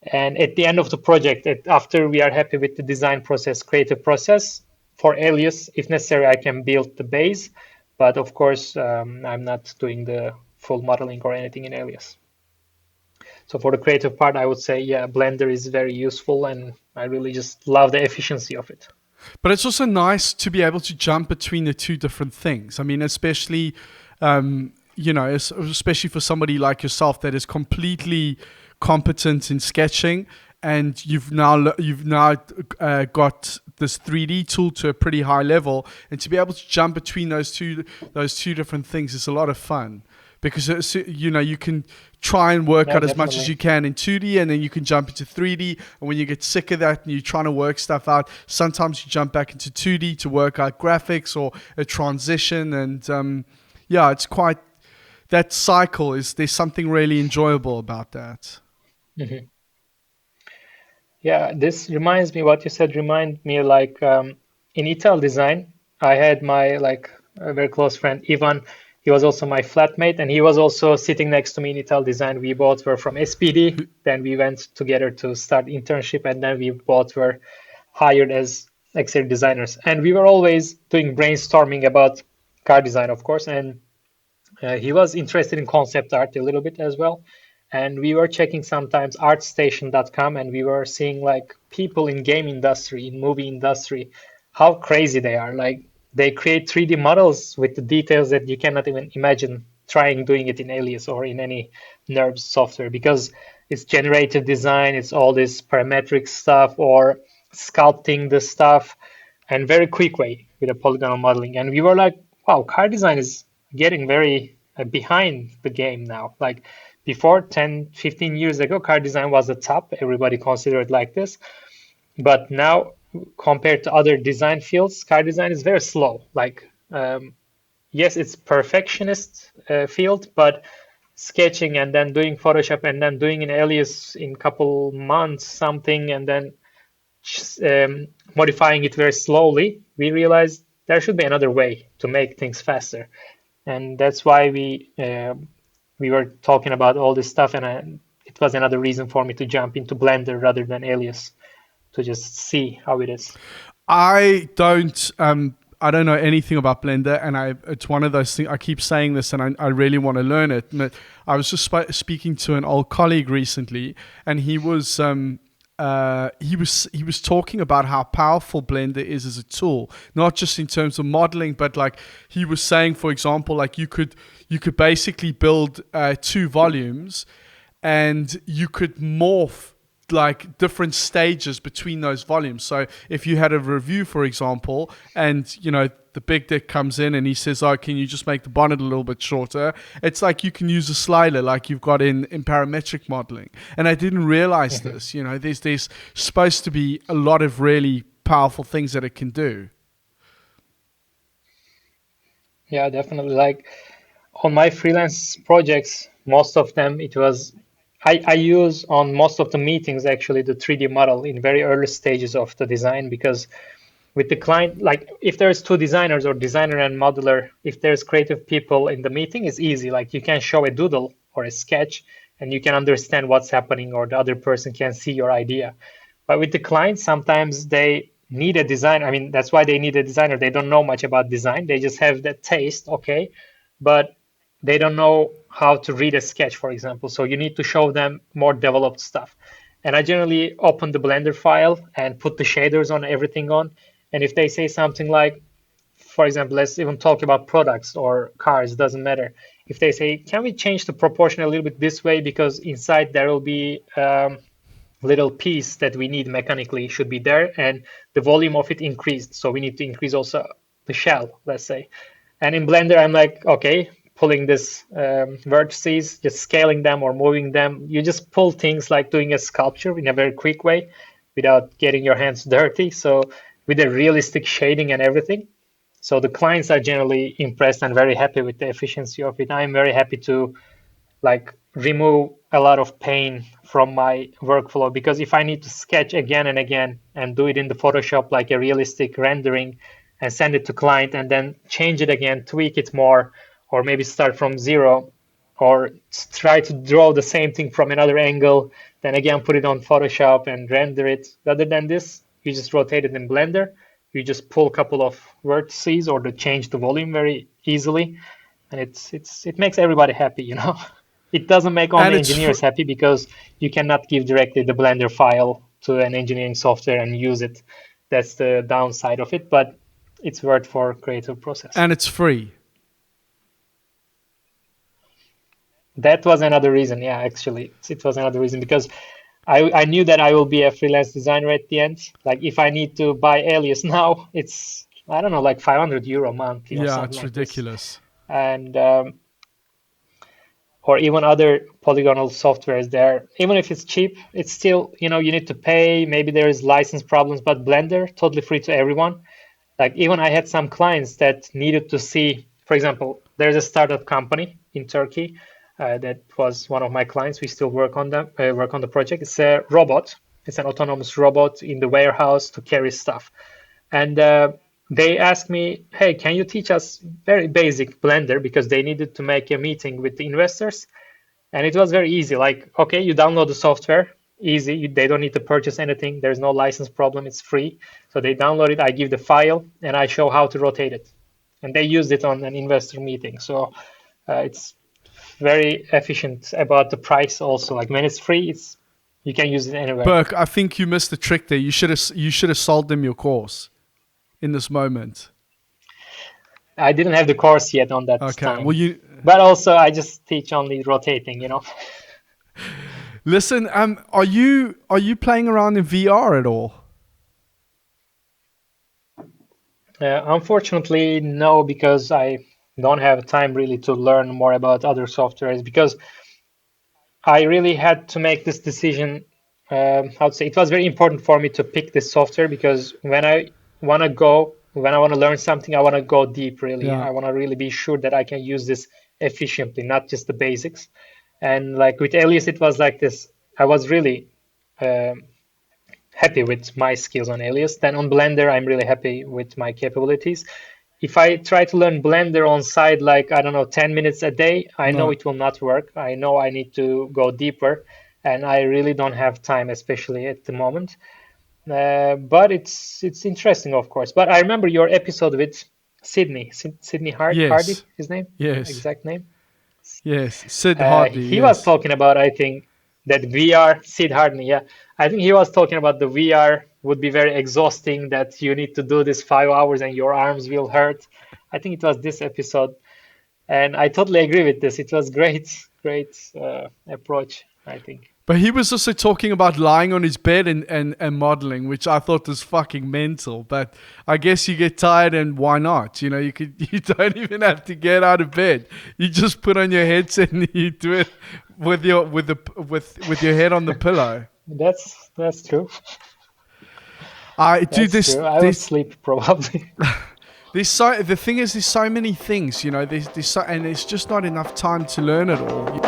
And at the end of the project, after we are happy with the design process, creative process, for Alias, if necessary, I can build the base. But of course, I'm not doing the full modeling or anything in Alias. So for the creative part, I would say, yeah, Blender is very useful, and I really just love the efficiency of it. But it's also nice to be able to jump between the two different things. I mean, especially, especially for somebody like yourself that is completely competent in sketching, and you've now got this 3D tool to a pretty high level, and to be able to jump between those two different things is a lot of fun, because you can try and work out as much as you can in 2D, and then you can jump into 3D, and when you get sick of that and you're trying to work stuff out, sometimes you jump back into 2D to work out graphics or a transition. And it's quite, that cycle is, there's something really enjoyable about that. Mm-hmm. Yeah, this reminds me, what you said remind me, like in ItalDesign, I had my like a very close friend, Ivan. He was also my flatmate, and he was also sitting next to me in ItalDesign. We both were from SPD. Then we went together to start internship, and then we both were hired as exterior designers. And we were always doing brainstorming about car design, of course. And he was interested in concept art a little bit as well. And we were checking sometimes artstation.com, and we were seeing like people in game industry, in movie industry, how crazy they are. Like they create 3D models with the details that you cannot even imagine trying doing it in Alias or in any NURBS software, because it's generative design, it's all this parametric stuff or sculpting the stuff, and very quick way with a polygonal modeling. And we were like, wow, car design is getting very behind the game now. Like before 10, 15 years ago, car design was the top. Everybody considered it like this. But now, compared to other design fields, car design is very slow. Like, yes, it's perfectionist field, but sketching and then doing Photoshop and then doing an Alias in couple months, something, and then modifying it very slowly, we realized there should be another way to make things faster. And that's why we were talking about all this stuff, and it was another reason for me to jump into Blender rather than Alias, to just see how it is. I don't know anything about Blender, and it's one of those things. I keep saying this, and I really want to learn it. But I was just speaking to an old colleague recently, and he was talking about how powerful Blender is as a tool, not just in terms of modeling, but like he was saying, for example, like you could basically build 2 volumes, and you could morph like different stages between those volumes. So if you had a review, for example, and the big dick comes in and he says, oh, can you just make the bonnet a little bit shorter? It's like you can use a slider like you've got in parametric modeling. And I didn't realize this. There's supposed to be a lot of really powerful things that it can do. Yeah, definitely. Like on my freelance projects, most of them, it was I use on most of the meetings actually the 3D model in very early stages of the design, because with the client, like if there's 2 designers or designer and modeler, if there's creative people in the meeting, it's easy. Like you can show a doodle or a sketch and you can understand what's happening, or the other person can see your idea. But with the client, sometimes they need a designer. I mean, that's why they need a designer. They don't know much about design. They just have that taste, okay, but they don't know how to read a sketch, for example. So you need to show them more developed stuff. And I generally open the Blender file and put the shaders on, everything on. And if they say something like, for example, let's even talk about products or cars, doesn't matter. If they say, can we change the proportion a little bit this way, because inside there will be little piece that we need mechanically should be there, and the volume of it increased. So we need to increase also the shell, let's say. And in Blender, I'm like, okay, pulling this vertices, just scaling them or moving them. You just pull things like doing a sculpture in a very quick way without getting your hands dirty. So with a realistic shading and everything. So the clients are generally impressed and very happy with the efficiency of it. I'm very happy to like remove a lot of pain from my workflow, because if I need to sketch again and again and do it in the Photoshop like a realistic rendering and send it to client and then change it again, tweak it more, or maybe start from zero, or try to draw the same thing from another angle, then again put it on Photoshop and render it. Rather than this, you just rotate it in Blender. You just pull a couple of vertices or to change the volume very easily, and it makes everybody happy, you know. It doesn't make only engineers happy because you cannot give directly the Blender file to an engineering software and use it. That's the downside of it, but it's worth for creative process. And it's free. That was another reason. Yeah, actually, it was another reason because I knew that I will be a freelance designer at the end. Like if I need to buy Alias now, it's, I don't know, like 500 euro monthly or something. Yeah, it's like ridiculous. This. And or even other polygonal softwares there. Even if it's cheap, it's still, you know, you need to pay. Maybe there is license problems, but Blender, totally free to everyone. Like even I had some clients that needed to see, for example, there's a startup company in Turkey that was one of my clients. We still work on the project. It's a robot. It's an autonomous robot in the warehouse to carry stuff. And they asked me, hey, can you teach us very basic Blender, because they needed to make a meeting with the investors. And it was very easy. Like, okay, you download the software, easy. They don't need to purchase anything. There's no license problem. It's free. So they download it. I give the file and I show how to rotate it. And they used it on an investor meeting. So it's very efficient about the price also. Like when it's free, you can use it anywhere. Berk, I think you missed the trick there. You should have sold them your course in this moment. I didn't have the course yet on that time. Well, but also I just teach only rotating, you know. Listen, are you playing around in VR at all? Unfortunately, no, because I don't have time really to learn more about other softwares, because I really had to make this decision. How to say, it was very important for me to pick this software, because when I want to learn something, I want to go deep, really. Yeah. I want to really be sure that I can use this efficiently, not just the basics. And like with Alias, it was like this. I was really happy with my skills on Alias. Then on Blender, I'm really happy with my capabilities. If I try to learn Blender on side, like, I don't know, 10 minutes a day, I know it will not work. I know I need to go deeper, and I really don't have time, especially at the moment. But it's interesting, of course. But I remember your episode with Sydney Hardy, his name? Yes. Exact name? Yes, Sid Hardy. He was talking about, I think, that VR, Sid Hardy, yeah. I think he was talking about the VR would be very exhausting, that you need to do this 5 hours and your arms will hurt. I think it was this episode. And I totally agree with this. It was great approach, I think. But he was also talking about lying on his bed and modeling, which I thought was fucking mental. But I guess you get tired, and why not? You know, you don't even have to get out of bed. You just put on your headset and you do it with your head on the pillow. That's true. I will sleep probably. The thing is, there's so many things, you know. There's and it's just not enough time to learn it all.